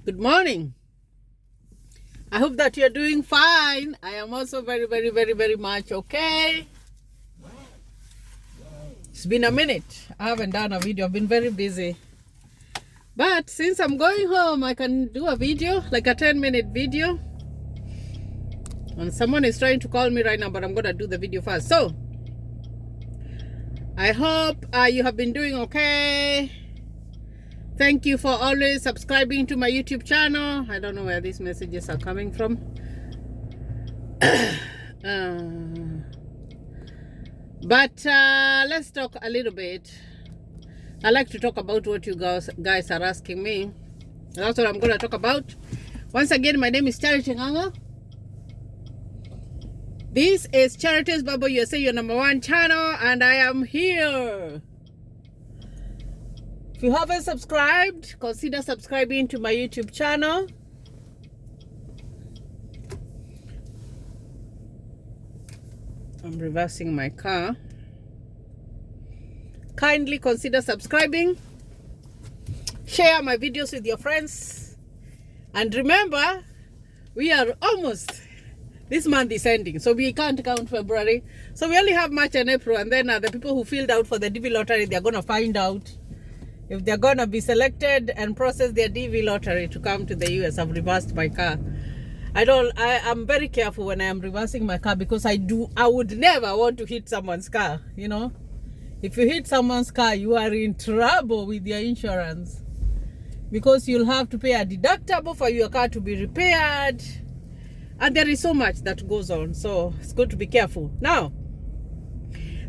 Good morning. I hope that you're doing fine. I am also very much okay. It's been a minute. I haven't done a video. I've been very busy. But since I'm going home, I can do a video, like a 10-minute video. And someone is trying to call me right now, but I'm going to do the video first. So, I hope you have been doing okay. Thank you for always subscribing to my YouTube channel. I don't know where these messages are coming from. But let's talk a little bit. I like to talk about what you guys are asking me. That's what I'm going to talk about. Once again, my name is Charity Nganga. This is Charity's Bubble USA, your #1 channel, and I am here. If you haven't subscribed, consider subscribing to my YouTube channel. I'm reversing my car. Kindly consider subscribing. Share my videos with your friends. And remember, we are almost, this month is ending, so we can't count February. So we only have March and April, and then the people who filled out for the DV lottery, they're going to find out if they're going to be selected and process their DV lottery to come to the US. I've reversed my car. I'm very careful when I am reversing my car, because I would never want to hit someone's car, you know. If you hit someone's car, you are in trouble with your insurance, because you'll have to pay a deductible for your car to be repaired. And there is so much that goes on, so it's good to be careful. Now,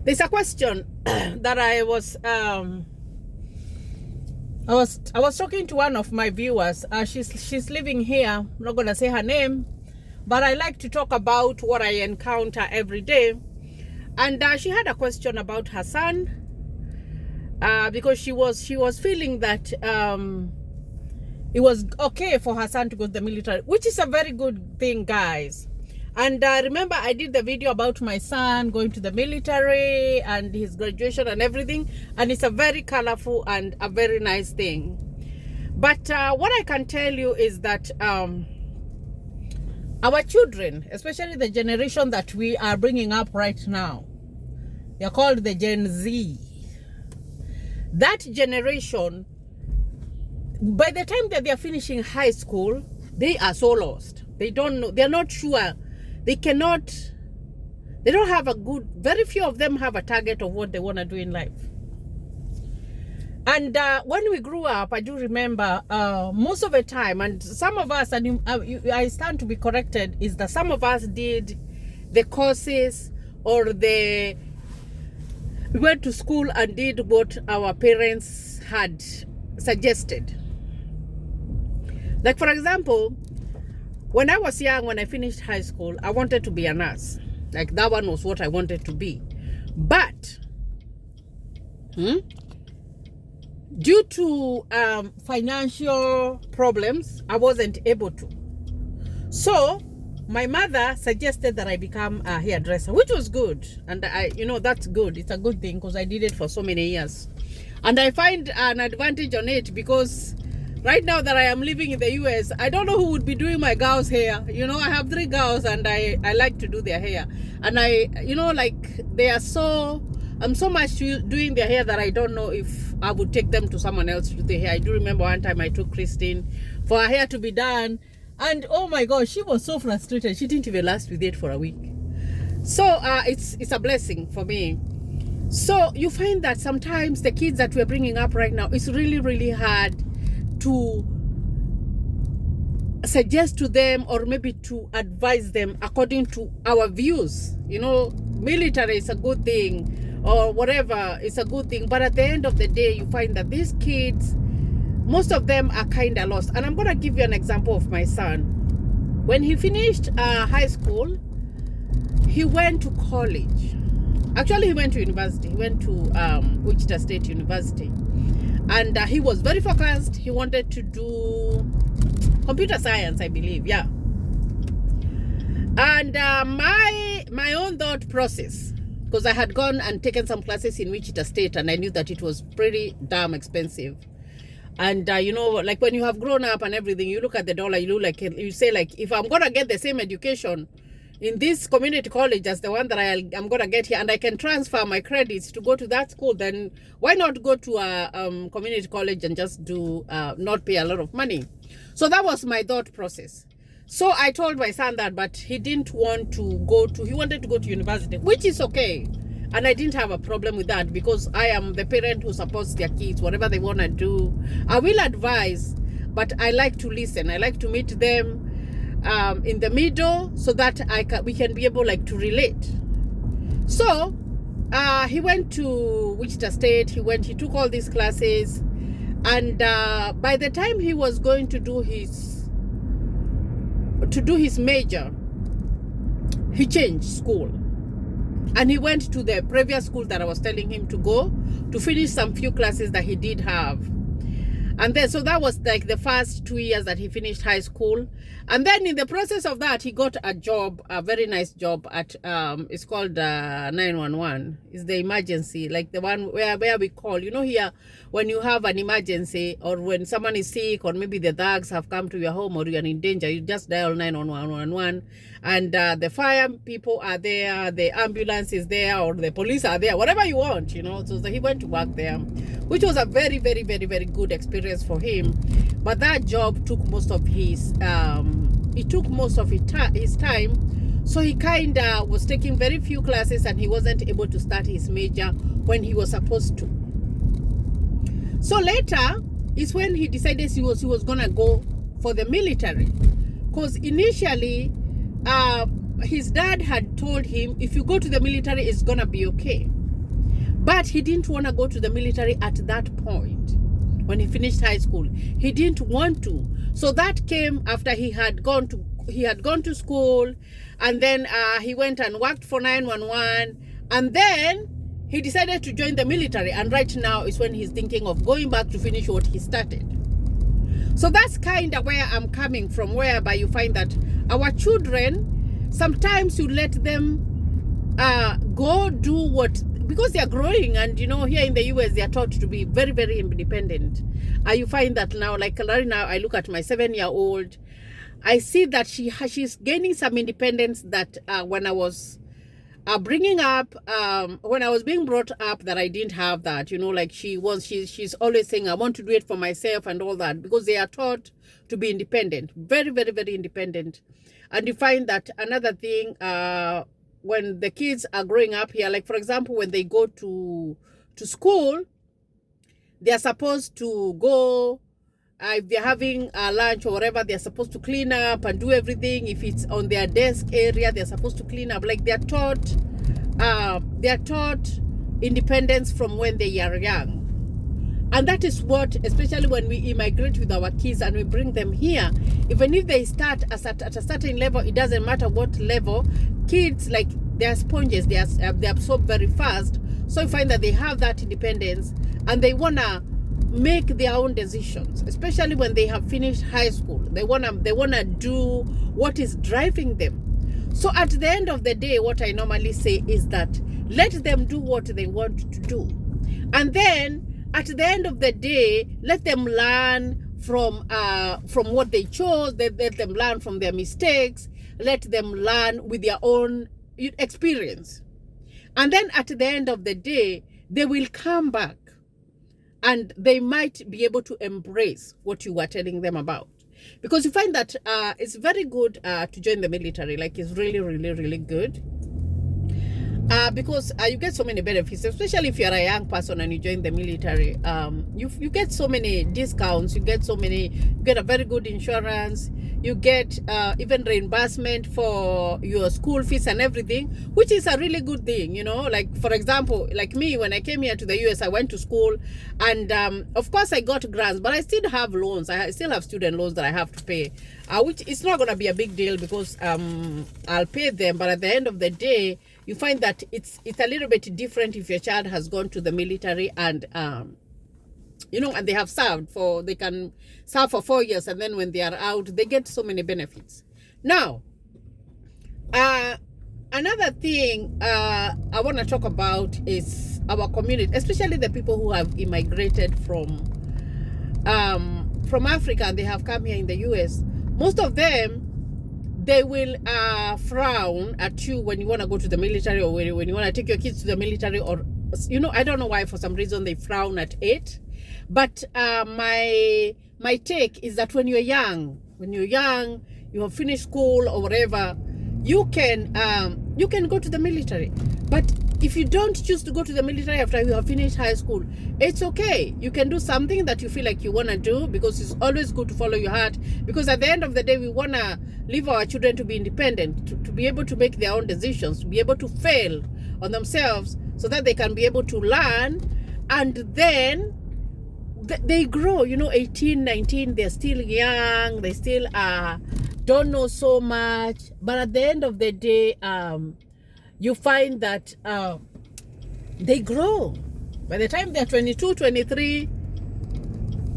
there's a question that I was talking to one of my viewers. She's living here. I'm not gonna say her name, but I like to talk about what I encounter every day. And she had a question about her son, because she was feeling that it was okay for her son to go to the military, which is a very good thing, guys. And remember, I did the video about my son going to the military and his graduation and everything, and it's a very colorful and a very nice thing. But what I can tell you is that our children, especially the generation that we are bringing up right now, they're called the Gen Z. That generation, by the time that they are finishing high school, they are so lost. They don't know. They're not sure. They don't have very few of them have a target of what they want to do in life. And when we grew up, I do remember most of the time, and some of us, and I stand to be corrected, is that some of us did the courses, or we went to school and did what our parents had suggested. Like, for example, when I was young, when I finished high school, I wanted to be a nurse. Like, that one was what I wanted to be. But due to financial problems, I wasn't able to. So my mother suggested that I become a hairdresser, which was good. And that's good. It's a good thing, because I did it for so many years. And I find an advantage on it, because right now that I am living in the US, I don't know who would be doing my girls' hair. You know, I have 3 girls, and I like to do their hair. And I'm so much doing their hair that I don't know if I would take them to someone else to do their hair. I do remember one time I took Christine for her hair to be done, and oh my gosh, she was so frustrated. She didn't even last with it for a week. So it's a blessing for me. So you find that sometimes the kids that we're bringing up right now, it's really hard to suggest to them, or maybe to advise them according to our views. You know, military is a good thing, or whatever is a good thing, but at the end of the day, you find that these kids, most of them are kind of lost. And I'm going to give you an example of my son. When he finished high school, he went to college. Actually, he went to university. He went to Wichita State University. And he was very focused. He wanted to do computer science, I believe. Yeah. And my own thought process, because I had gone and taken some classes in Wichita State, and I knew that it was pretty damn expensive. And you know, like when you have grown up and everything, you look at the dollar, you look like, you say like, if I'm gonna get the same education in this community college as the one that I'm gonna get here, and I can transfer my credits to go to that school, then why not go to a community college and just do not pay a lot of money? So that was my thought process. So I told my son that, but he didn't want to go to, he wanted to go to university, which is okay. And I didn't have a problem with that, because I am the parent who supports their kids, whatever they want to do. I will advise, but I like to listen. I like to meet them in the middle, so that we can be able like to relate. So he went to Wichita State. He took all these classes, and by the time he was going to do his major, he changed school. And he went to the previous school that I was telling him to go to finish some few classes that he did have. And then, so that was like the first 2 years that he finished high school. And then in the process of that, he got a job, a very nice job at, it's called 911. It's the emergency, like the one where we call, you know, here, when you have an emergency, or when someone is sick, or maybe the thugs have come to your home, or you're in danger, you just dial 911. And the fire people are there, the ambulance is there, or the police are there, whatever you want, you know. So he went to work there, which was a very, very, very, very good experience for him. But that job took most of his time. So he kind of was taking very few classes, and he wasn't able to start his major when he was supposed to. So later is when he decided he was gonna go for the military, because initially his dad had told him, if you go to the military, it's gonna be okay. But he didn't want to go to the military at that point. When he finished high school, he didn't want to. So that came after he had gone to school, and then he went and worked for 911, and then he decided to join the military. And right now is when he's thinking of going back to finish what he started. So that's kind of where I'm coming from, whereby you find that our children, sometimes you let them go do what, because they are growing, and you know, here in the US they are taught to be very, very independent. You find that now, like right now, I look at my 7-year-old, I see that she's gaining some independence that when I was bringing up, when I was being brought up, that I didn't have that, you know, like she's always saying, I want to do it for myself and all that, because they are taught to be independent, very, very, very independent. And you find that another thing, when the kids are growing up here, like for example, when they go to school, they are supposed to go, if they're having lunch or whatever, they're supposed to clean up and do everything. If it's on their desk area, they're supposed to clean up. Like they're taught independence from when they are young. And that is what, especially when we immigrate with our kids and we bring them here, even if they start at a certain level, it doesn't matter what level, kids, like, they're sponges, they absorb very fast. So you find that they have that independence, and they want to make their own decisions, especially when they have finished high school. They wanna do what is driving them. So at the end of the day, what I normally say is that let them do what they want to do, and then at the end of the day, let them learn from what they chose. Let them learn from their mistakes. Let them learn with their own experience. And then at the end of the day, they will come back, and they might be able to embrace what you were telling them about. Because you find that it's very good to join the military. Like, it's really, really, really good. Because you get so many benefits, especially if you're a young person and you join the military. You get so many discounts, you get a very good insurance, you get even reimbursement for your school fees and everything, which is a really good thing, you know. Like, for example, like me, when I came here to the US, I went to school, and of course I got grants, but I still have loans. I still have student loans that I have to pay, which is not going to be a big deal, because I'll pay them. But at the end of the day, you find that it's a little bit different if your child has gone to the military, and you know, and they have served they can serve for 4 years, and then when they are out, they get so many benefits. Now, another thing I want to talk about is our community, especially the people who have immigrated from from Africa and they have come here in the US, most of them, they will frown at you when you want to go to the military, or when you want to take your kids to the military, or, you know, I don't know why, for some reason they frown at it. But my take is that when you're young, you have finished school or whatever, you can go to the military. But if you don't choose to go to the military after you have finished high school, it's okay. You can do something that you feel like you want to do, because it's always good to follow your heart. Because at the end of the day, we want to leave our children to be independent, to be able to make their own decisions, to be able to fail on themselves, so that they can be able to learn. And then they grow, you know, 18, 19, they're still young, they still don't know so much. But at the end of the day, you find that they grow. By the time they're 22, 23,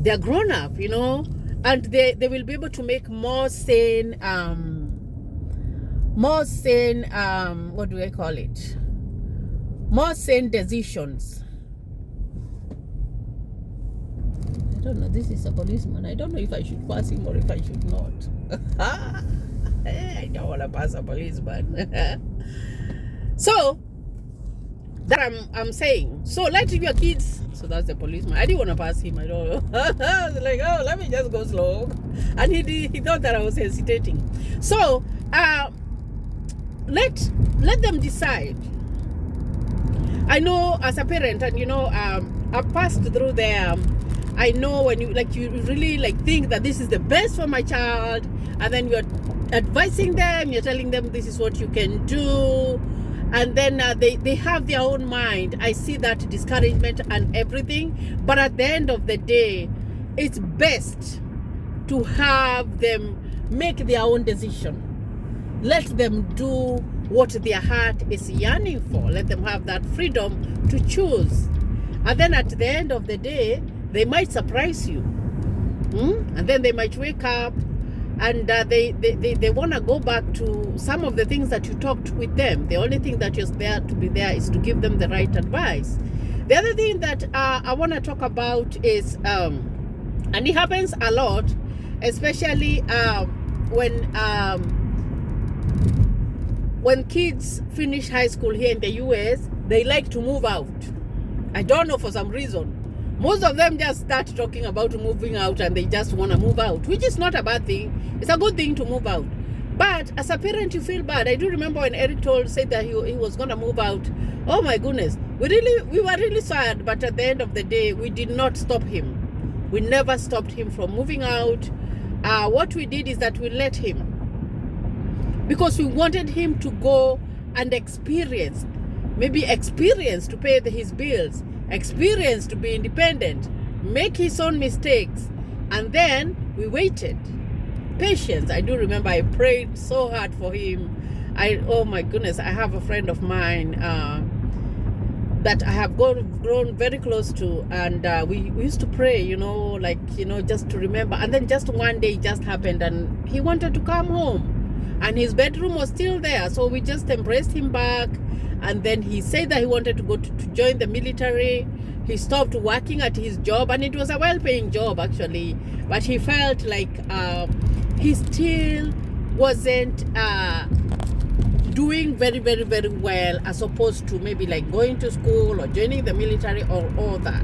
they're grown up, you know, and they will be able to make more sane, what do I call it? More sane decisions. I don't know, this is a policeman. I don't know if I should pass him or if I should not. I don't want to pass a policeman. So that I'm saying, so let your kids, so that's the policeman. I didn't want to pass him. I don't know. I was like, oh, let me just go slow. And he thought that I was hesitating. So let them decide. I know as a parent, and you know, I've passed through there. I know when you really think that this is the best for my child, and then you're advising them, you're telling them this is what you can do, and then they have their own mind. I see that discouragement and everything, but at the end of the day, it's best to have them make their own decision. Let them do what their heart is yearning for. Let them have that freedom to choose. And then at the end of the day, they might surprise you. And then they might wake up and they want to go back to some of the things that you talked with them. The only thing that is there to be there is to give them the right advice. The other thing that I want to talk about is, and it happens a lot, especially when kids finish high school here in the US, they like to move out. I don't know, for some reason. Most of them just start talking about moving out, and they just want to move out, which is not a bad thing. It's a good thing to move out. But as a parent, you feel bad. I do remember when Eric said that he was going to move out. Oh my goodness. We were really sad, but at the end of the day, we did not stop him. We never stopped him from moving out. What we did is that we let him, because we wanted him to go and experience to pay his bills, experience to be independent, make his own mistakes. And then we waited. Patience. I do remember I prayed so hard for him. Oh my goodness, I have a friend of mine that I have grown very close to, and we used to pray, just to remember. And then just one day it just happened, and he wanted to come home, and his bedroom was still there, so we just embraced him back. And then he said that he wanted to go to join the military. He stopped working at his job, and it was a well-paying job actually, but he felt like he still wasn't doing very, very, very well, as opposed to maybe like going to school or joining the military or all that.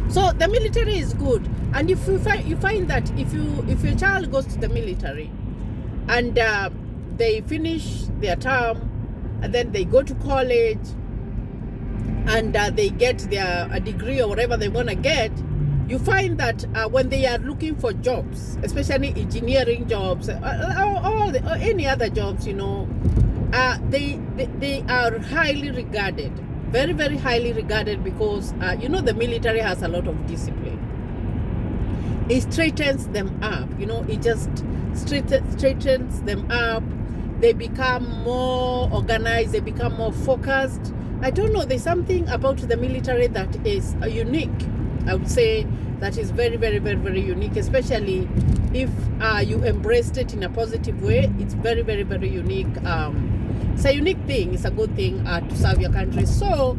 So the military is good, and if you find that if your child goes to the military and they finish their term, and then they go to college, and they get a degree or whatever they want to get, you find that when they are looking for jobs, especially engineering jobs, or any other jobs, they are highly regarded, very, very highly regarded, because the military has a lot of discipline. It straightens them up, it just straightens them up. They become more organized, they become more focused. I don't know, there's something about the military that is unique. I would say that is very, very, very, very unique, especially if you embraced it in a positive way. It's very, very, very unique. It's a unique thing, it's a good thing to serve your country. So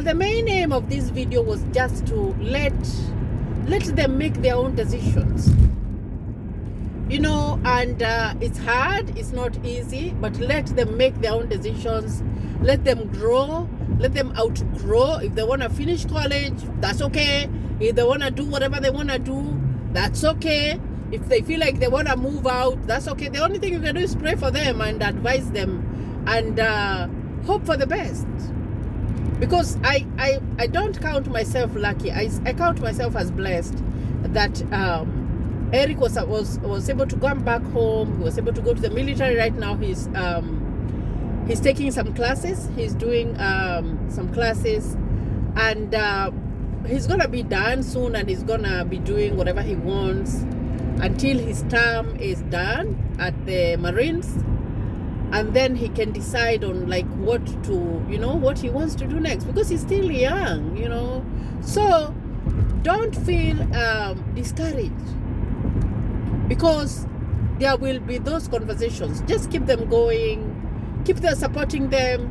the main aim of this video was just to let let them make their own decisions. You know, and it's hard, it's not easy, but let them make their own decisions. Let them grow, let them outgrow. If they want to finish college, that's okay. If they want to do whatever they want to do, that's okay. If they feel like they want to move out, that's okay. The only thing you can do is pray for them and advise them and hope for the best. Because I don't count myself lucky. I count myself as blessed that Eric was able to come back home. He was able to go to the military. Right now he's taking some classes. He's doing some classes, and he's gonna be done soon, and he's gonna be doing whatever he wants until his term is done at the Marines, and then he can decide on like what he wants to do next, because he's still young, you know. So don't feel discouraged, because there will be those conversations. Just keep them going, keep them supporting them.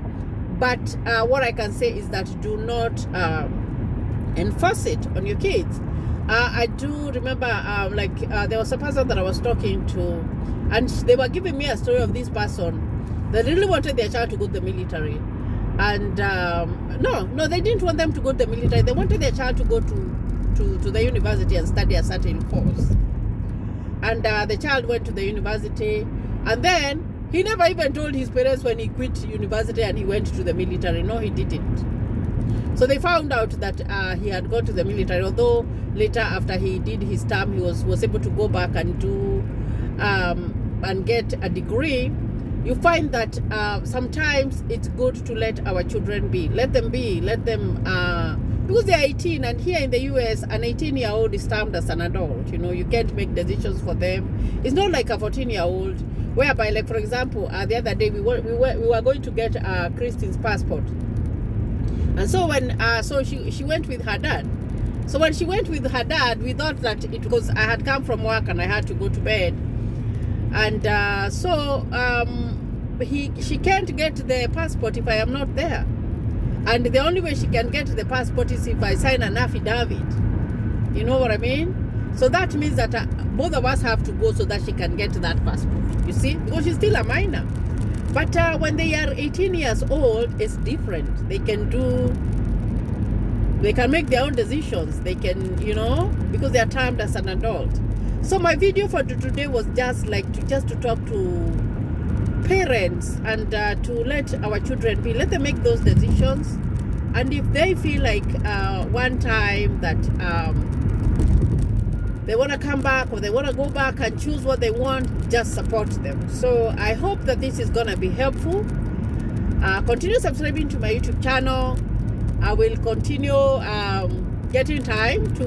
But what I can say is that do not enforce it on your kids. I do remember there was a person that I was talking to, and they were giving me a story of this person that really wanted their child to go to the military. And no, they didn't want them to go to the military. They wanted their child to go to the university and study a certain course. And the child went to the university, and then he never even told his parents when he quit university and he went to the military. No, he didn't. So they found out that he had gone to the military, although later after he did his term, he was able to go back and do and get a degree. You find that sometimes it's good to let our children be. Let them be. Let them, because they are 18, and here in the US, an 18-year-old is termed as an adult. You know, you can't make decisions for them. It's not like a 14-year-old, whereby, like for example, the other day we were going to get Christine's passport, and so when she went with her dad. So when she went with her dad, we thought that it was, I had come from work and I had to go to bed. And she can't get the passport if I am not there. And the only way she can get the passport is if I sign an affidavit. You know what I mean? So that means that both of us have to go so that she can get that passport. You see? Because she's still a minor. But when they are 18 years old, it's different. They can make their own decisions. They can, you know, because they are termed as an adult. So my video for today was just to talk to parents and to let our children be. Let them make those decisions. And if they feel like one time that they want to come back or they want to go back and choose what they want, just support them. So I hope that this is going to be helpful. Continue subscribing to my YouTube channel. I will continue getting time to